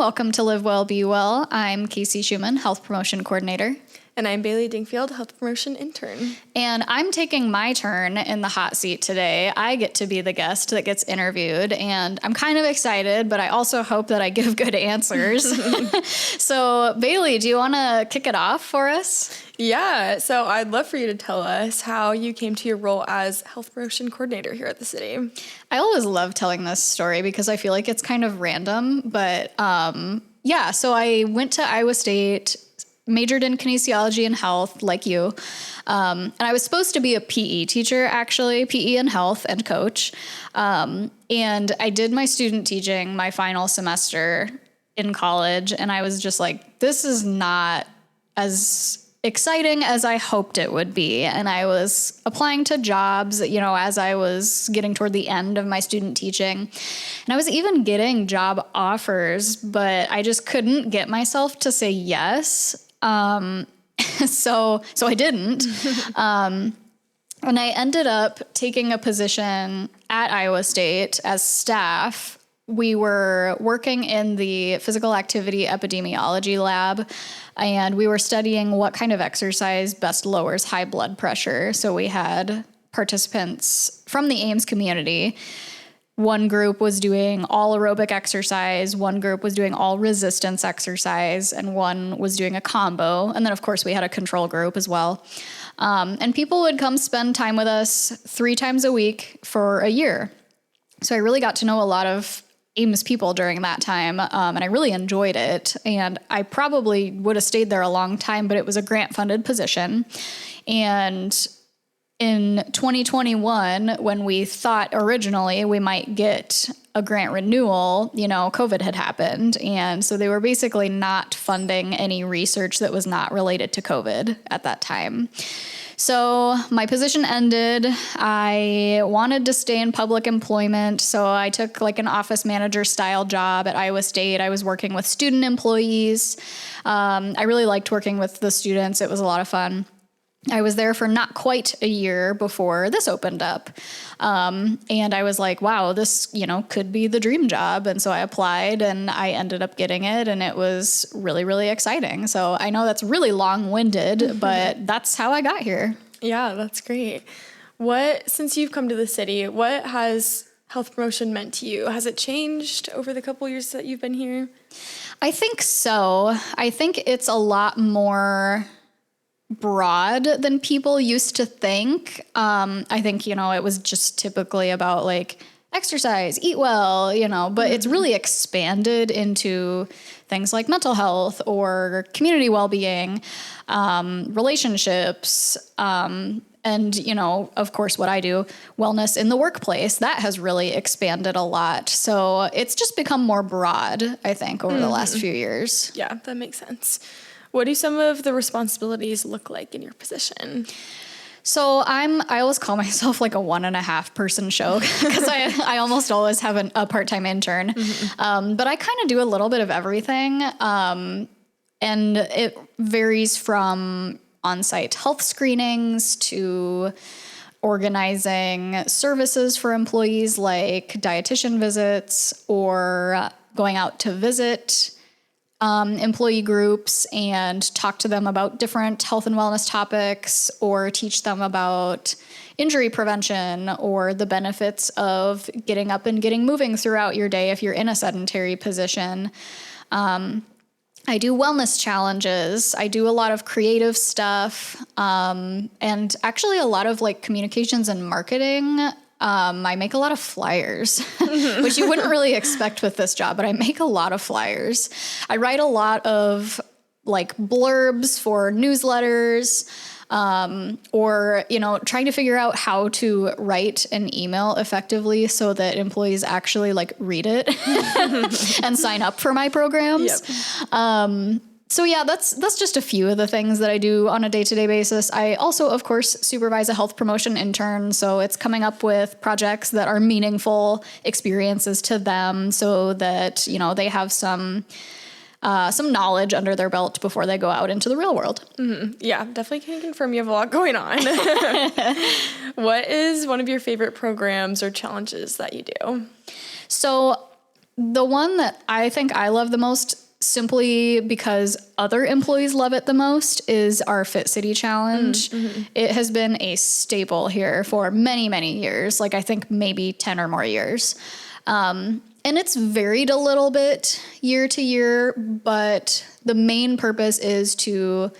welcome to Live Well, Be Well. I'm Kacie Schumann, Health Promotion Coordinator. And I'm Bailey Dingfield, Health Promotion Intern. And I'm taking my turn in the hot seat today. I get to be the guest that gets interviewed, and I'm kind of excited, but I also hope that I give good answers. So, Bailey, do you want to kick it off for us? Yeah, so I'd love for you to tell us how you came to your role as Health Promotion Coordinator here at the city. I always love telling this story because I feel like it's kind of random, but so I went to Iowa State, majored in kinesiology and health, like you. And I was supposed to be a PE teacher, actually, PE and health and coach. And I did my student teaching my final semester in college. And I was just like, this is not as exciting as I hoped it would be. And I was applying to jobs, as I was getting toward the end of my student teaching. And I was even getting job offers, but I just couldn't get myself to say yes. So I didn't. And I ended up taking a position at Iowa State as staff. We were working in the physical activity epidemiology lab, and we were studying what kind of exercise best lowers high blood pressure. So we had participants from the Ames community. One group was doing all aerobic exercise, one group was doing all resistance exercise, and one was doing a combo. And then, of course, we had a control group as well. And people would come spend time with us 3 times a week for a year. So I really got to know a lot of Ames people during that time, and I really enjoyed it. And I probably would have stayed there a long time, but it was a grant-funded position. And in 2021, when we thought originally we might get a grant renewal, COVID had happened. And so they were basically not funding any research that was not related to COVID at that time. So my position ended. I wanted to stay in public employment, so I took like an office manager style job at Iowa State. I was working with student employees. I really liked working with the students. It was a lot of fun. I was there for not quite a year before this opened up. And I was like, wow, this, could be the dream job. And so I applied and I ended up getting it, and it was really, really exciting. So I know that's really long-winded, but that's how I got here. Yeah, that's great. Since you've come to the city, what has health promotion meant to you? Has it changed over the couple years that you've been here? I think so. I think it's a lot more broad than people used to think. I think, it was just typically about like exercise, eat well, but it's really expanded into things like mental health or community well-being, relationships, and, of course, what I do, wellness in the workplace, that has really expanded a lot. So it's just become more broad, I think, over the last few years. Yeah, that makes sense. What do some of the responsibilities look like in your position? So I always call myself like a 1.5 person show because I almost always have a part-time intern. But I kind of do a little bit of everything. And it varies from on-site health screenings to organizing services for employees like dietitian visits or going out to visit employee groups and talk to them about different health and wellness topics, or teach them about injury prevention or the benefits of getting up and getting moving throughout your day if you're in a sedentary position. I do wellness challenges. I do a lot of creative stuff, and actually a lot of like communications and marketing. I make a lot of flyers, which you wouldn't really expect with this job, but I make a lot of flyers. I write a lot of like blurbs for newsletters, or, trying to figure out how to write an email effectively so that employees actually like read it and sign up for my programs. Yep. So yeah, that's just a few of the things that I do on a day-to-day basis. I also, of course, supervise a health promotion intern, so it's coming up with projects that are meaningful experiences to them so that, they have some knowledge under their belt before they go out into the real world. Mm-hmm. Yeah, definitely can confirm you have a lot going on. What is one of your favorite programs or challenges that you do? So the one that I think I love the most, simply because other employees love it the most, is our Fit City Challenge. Mm-hmm. It has been a staple here for many, many years. Like I think maybe 10 or more years. And it's varied a little bit year to year, but the main purpose is to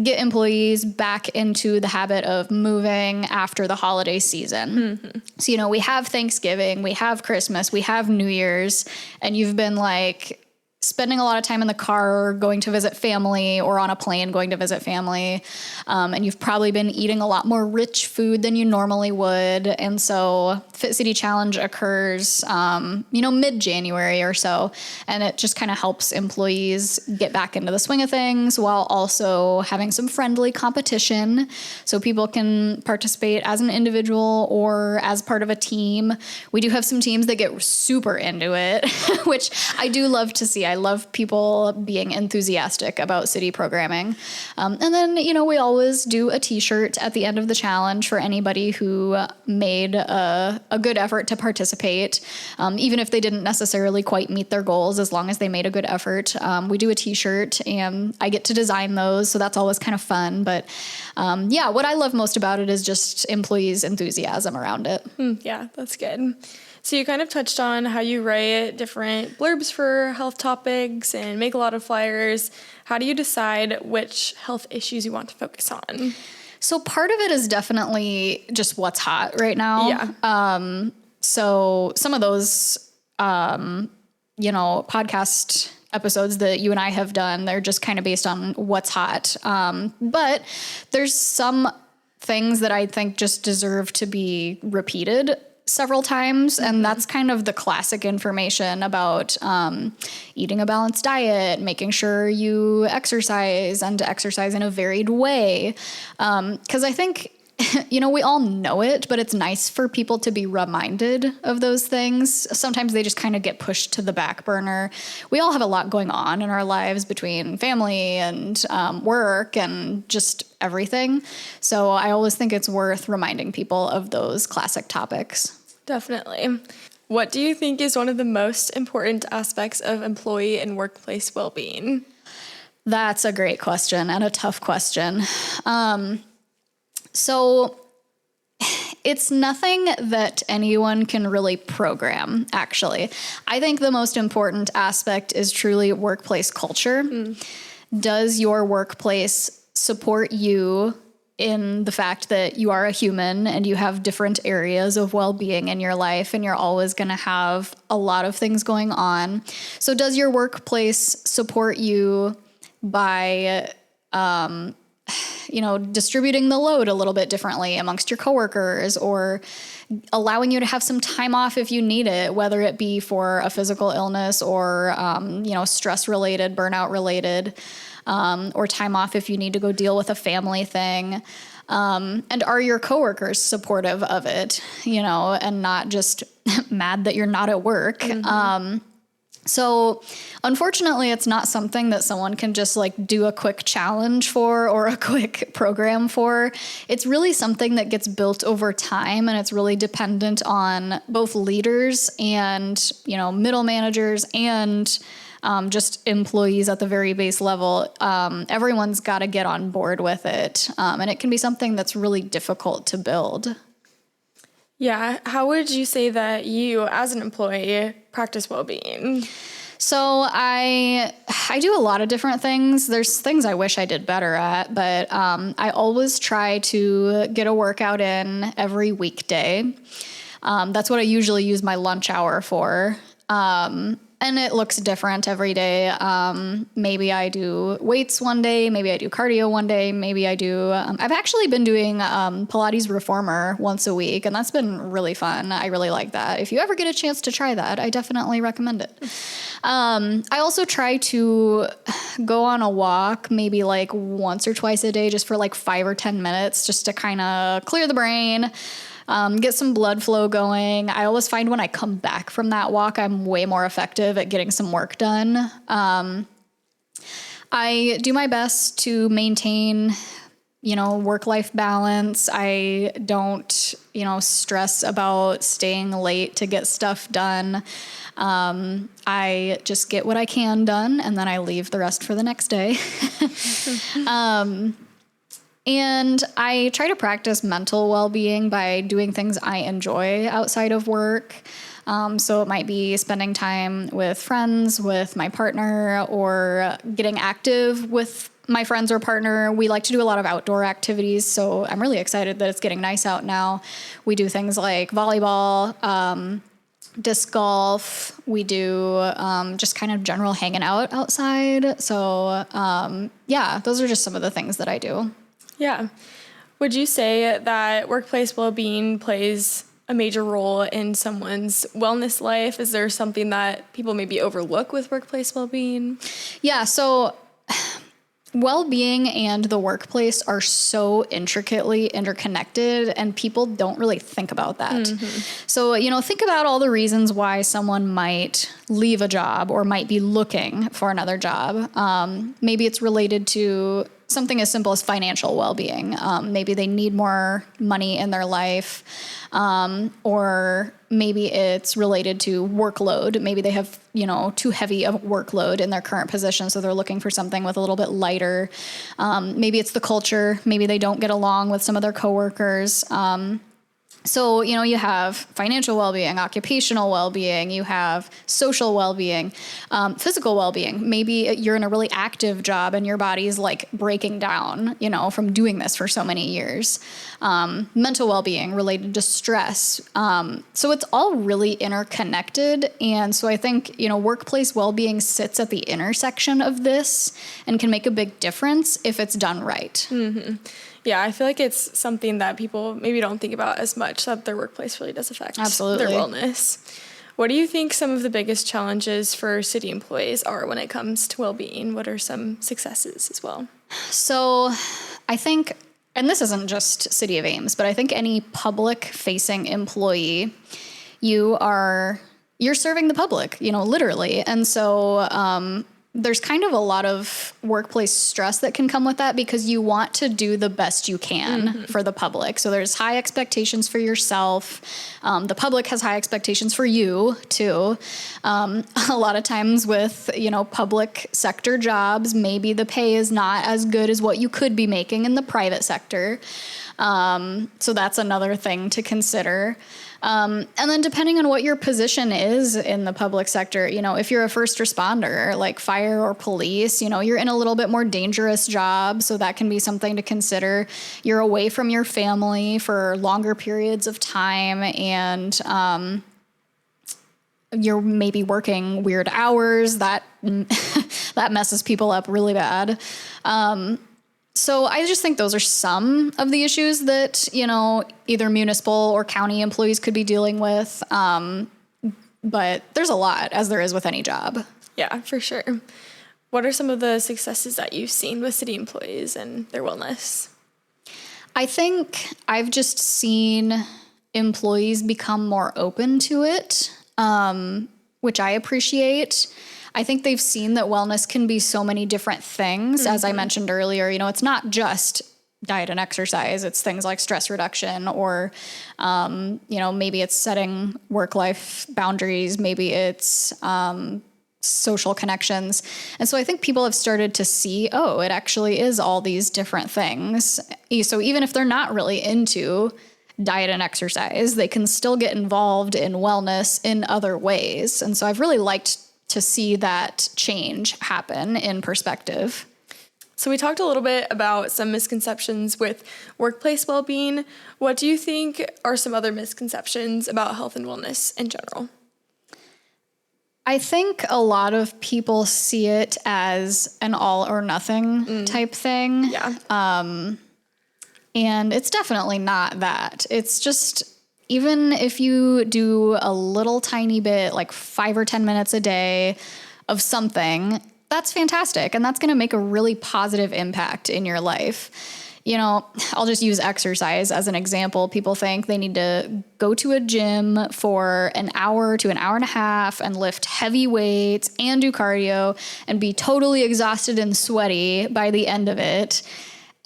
get employees back into the habit of moving after the holiday season. Mm-hmm. So, you know, we have Thanksgiving, we have Christmas, we have New Year's, and you've been like spending a lot of time in the car going to visit family, or on a plane going to visit family. And you've probably been eating a lot more rich food than you normally would. And so Fit City Challenge occurs, mid-January or so. And it just kind of helps employees get back into the swing of things while also having some friendly competition. So people can participate as an individual or as part of a team. We do have some teams that get super into it, which I do love to see. I love people being enthusiastic about city programming. And then, we always do a t-shirt at the end of the challenge for anybody who made a good effort to participate. Even if they didn't necessarily quite meet their goals, as long as they made a good effort. We do a t-shirt and I get to design those. So that's always kind of fun. But what I love most about it is just employees' enthusiasm around it. Yeah, that's good. So you kind of touched on how you write different blurbs for health topics and make a lot of flyers. How do you decide which health issues you want to focus on? So part of it is definitely just what's hot right now. Yeah. So some of those, podcast episodes that you and I have done, they're just kind of based on what's hot. But there's some things that I think just deserve to be repeated several times. And that's kind of the classic information about eating a balanced diet, making sure you exercise and to exercise in a varied way. Because I think, we all know it, but it's nice for people to be reminded of those things. Sometimes they just kind of get pushed to the back burner. We all have a lot going on in our lives between family and work and just everything. So I always think it's worth reminding people of those classic topics. Definitely. What do you think is one of the most important aspects of employee and workplace well-being? That's a great question and a tough question. So it's nothing that anyone can really program, actually. I think the most important aspect is truly workplace culture. Does your workplace support you in the fact that you are a human and you have different areas of well-being in your life and you're always going to have a lot of things going on? So does your workplace support you by distributing the load a little bit differently amongst your coworkers, or allowing you to have some time off if you need it, whether it be for a physical illness or, stress related, burnout related, or time off if you need to go deal with a family thing. And are your coworkers supportive of it, and not just mad that you're not at work? Mm-hmm. So unfortunately, it's not something that someone can just do a quick challenge for or a quick program for. It's really something that gets built over time, and it's really dependent on both leaders and, middle managers and just employees at the very base level. Everyone's got to get on board with it. And it can be something that's really difficult to build. Yeah. How would you say that you, as an employee, practice well-being? So I do a lot of different things. There's things I wish I did better at, but I always try to get a workout in every weekday. That's what I usually use my lunch hour for. And it looks different every day. Maybe I do weights one day, maybe I do cardio one day, maybe I do, I've actually been doing Pilates Reformer once a week, and that's been really fun. I really like that. If you ever get a chance to try that, I definitely recommend it. I also try to go on a walk maybe once or twice a day, just for 5 or 10 minutes, just to kind of clear the brain. Get some blood flow going. I always find when I come back from that walk, I'm way more effective at getting some work done. I do my best to maintain work-life balance. I don't, stress about staying late to get stuff done. I just get what I can done, and then I leave the rest for the next day. And I try to practice mental well-being by doing things I enjoy outside of work. So it might be spending time with friends, with my partner, or getting active with my friends or partner. We like to do a lot of outdoor activities, so I'm really excited that it's getting nice out now. We do things like volleyball, disc golf. We do just kind of general hanging out outside. So those are just some of the things that I do. Yeah. Would you say that workplace well-being plays a major role in someone's wellness life? Is there something that people maybe overlook with workplace well-being? Yeah, so well-being and the workplace are so intricately interconnected, and people don't really think about that. Mm-hmm. So, think about all the reasons why someone might leave a job or might be looking for another job. Maybe it's related to something as simple as financial well-being. Maybe they need more money in their life, or maybe it's related to workload. Maybe they have, too heavy of a workload in their current position, so they're looking for something with a little bit lighter. Maybe it's the culture. Maybe they don't get along with some of their coworkers. So, you have financial well-being, occupational well-being, you have social well-being, physical well-being. Maybe you're in a really active job and your body's like breaking down, from doing this for so many years. Mental well-being related to stress. So it's all really interconnected. And so I think, workplace well-being sits at the intersection of this and can make a big difference if it's done right. Mm-hmm. Yeah, I feel like it's something that people maybe don't think about as much, that their workplace really does affect their wellness. What do you think some of the biggest challenges for city employees are when it comes to well-being? What are some successes as well? So I think, and this isn't just City of Ames, but I think any public-facing employee, you're serving the public, literally. And so there's kind of a lot of workplace stress that can come with that because you want to do the best you can for the public. So there's high expectations for yourself. The public has high expectations for you too. A lot of times with, public sector jobs, maybe the pay is not as good as what you could be making in the private sector. So that's another thing to consider. And then depending on what your position is in the public sector, if you're a first responder, like fire or police, you're in a little bit more dangerous job. So that can be something to consider. You're away from your family for longer periods of time, and you're maybe working weird hours. That messes people up really bad. So I just think those are some of the issues that, either municipal or county employees could be dealing with. But there's a lot, as there is with any job. Yeah, for sure. What are some of the successes that you've seen with city employees and their wellness? I think I've just seen employees become more open to it, which I appreciate. I think they've seen that wellness can be so many different things. As I mentioned earlier, it's not just diet and exercise. It's things like stress reduction or, maybe it's setting work-life boundaries. Maybe it's social connections. And so I think people have started to see, it actually is all these different things. So even if they're not really into diet and exercise, they can still get involved in wellness in other ways. And so I've really liked to see that change happen in perspective. So we talked a little bit about some misconceptions with workplace well-being. What do you think are some other misconceptions about health and wellness in general? I think a lot of people see it as an all or nothing type thing. Yeah. And it's definitely not that. It's just, even if you do a little tiny bit, like 5 or 10 minutes a day of something, that's fantastic. And that's going to make a really positive impact in your life. I'll just use exercise as an example. People think they need to go to a gym for an hour to an hour and a half and lift heavy weights and do cardio and be totally exhausted and sweaty by the end of it.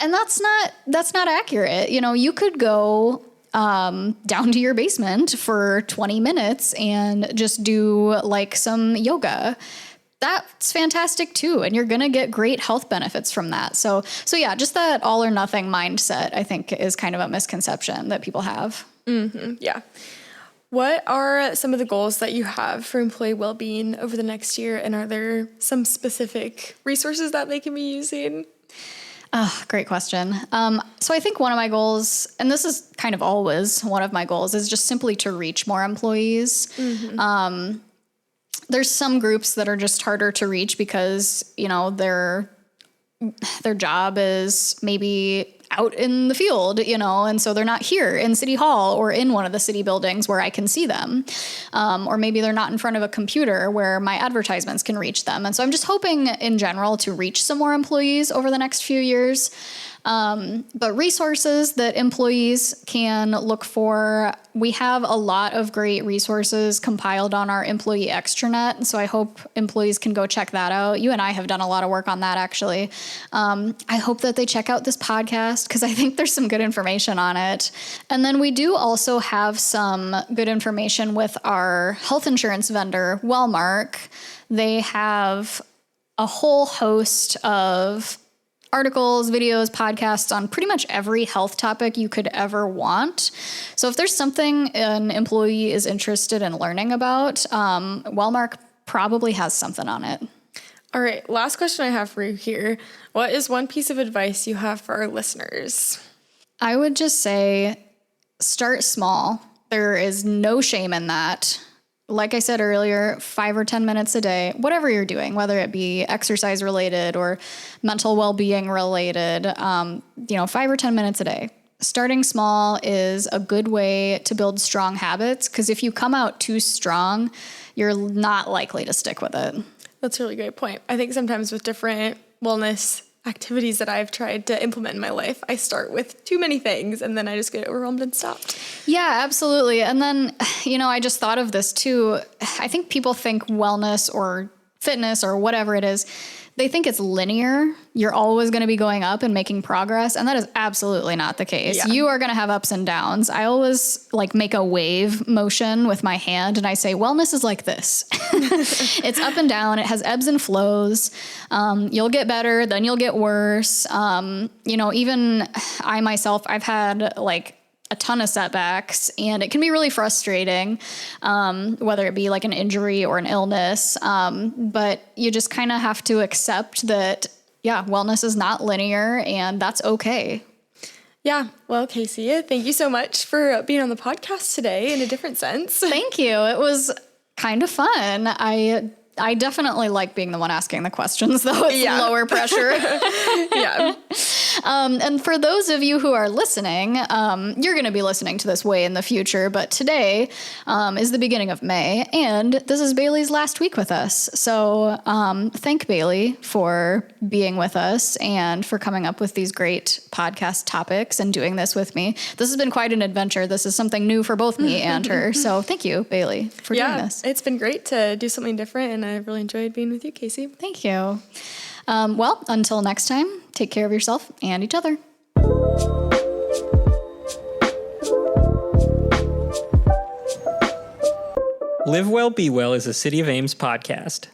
And that's not accurate. You know, you could go down to your basement for 20 minutes and just do like some yoga. That's fantastic too. And you're going to get great health benefits from that. So yeah, just that all or nothing mindset, I think, is kind of a misconception that people have. Mm-hmm. Yeah. What are some of the goals that you have for employee well-being over the next year? And are there some specific resources that they can be using? Oh, great question. So I think one of my goals, and this is kind of always one of my goals, is just simply to reach more employees. Mm-hmm. There's some groups that are just harder to reach because, you know, their job is maybe out in the field, you know, and so they're not here in City Hall or in one of the city buildings where I can see them. Or maybe they're not in front of a computer where my advertisements can reach them. And so I'm just hoping in general to reach some more employees over the next few years. But resources that employees can look for, we have a lot of great resources compiled on our employee extranet. So I hope employees can go check that out. You and I have done a lot of work on that, actually. I hope that they check out this podcast because I think there's some good information on it. And then we do also have some good information with our health insurance vendor, Wellmark. They have a whole host of articles, videos, podcasts on pretty much every health topic you could ever want. So if there's something an employee is interested in learning about, Wellmark probably has something on it. All right, last question I have for you here. What is one piece of advice you have for our listeners? I would just say start small. There is no shame in that. Like I said earlier, 5 or 10 minutes a day, whatever you're doing, whether it be exercise related or mental well-being related, 5 or 10 minutes a day. Starting small is a good way to build strong habits because if you come out too strong, you're not likely to stick with it. That's a really great point. I think sometimes with different wellness activities that I've tried to implement in my life, I start with too many things and then I just get overwhelmed and stop. Yeah, absolutely. And then, I just thought of this too. I think people think wellness or fitness or whatever it is, they think it's linear. You're always going to be going up and making progress. And that is absolutely not the case. Yeah. You are going to have ups and downs. I always make a wave motion with my hand and I say, wellness is like this. It's up and down. It has ebbs and flows. You'll get better, then you'll get worse. Even I myself, I've had a ton of setbacks and it can be really frustrating, whether it be an injury or an illness. But you just kind of have to accept that, wellness is not linear and that's okay. Yeah. Well, Kacie, thank you so much for being on the podcast today in a different sense. Thank you. It was kind of fun. I definitely like being the one asking the questions, though. It's lower pressure. Yeah. And for those of you who are listening, you're going to be listening to this way in the future, but today is the beginning of May, and this is Bailey's last week with us. So thank Bailey for being with us and for coming up with these great podcast topics and doing this with me. This has been quite an adventure. This is something new for both me and her. So thank you, Bailey, for doing this. It's been great to do something different, and I've really enjoyed being with you, Kacie. Thank you. Well, until next time, take care of yourself and each other. Live Well, Be Well is a City of Ames podcast.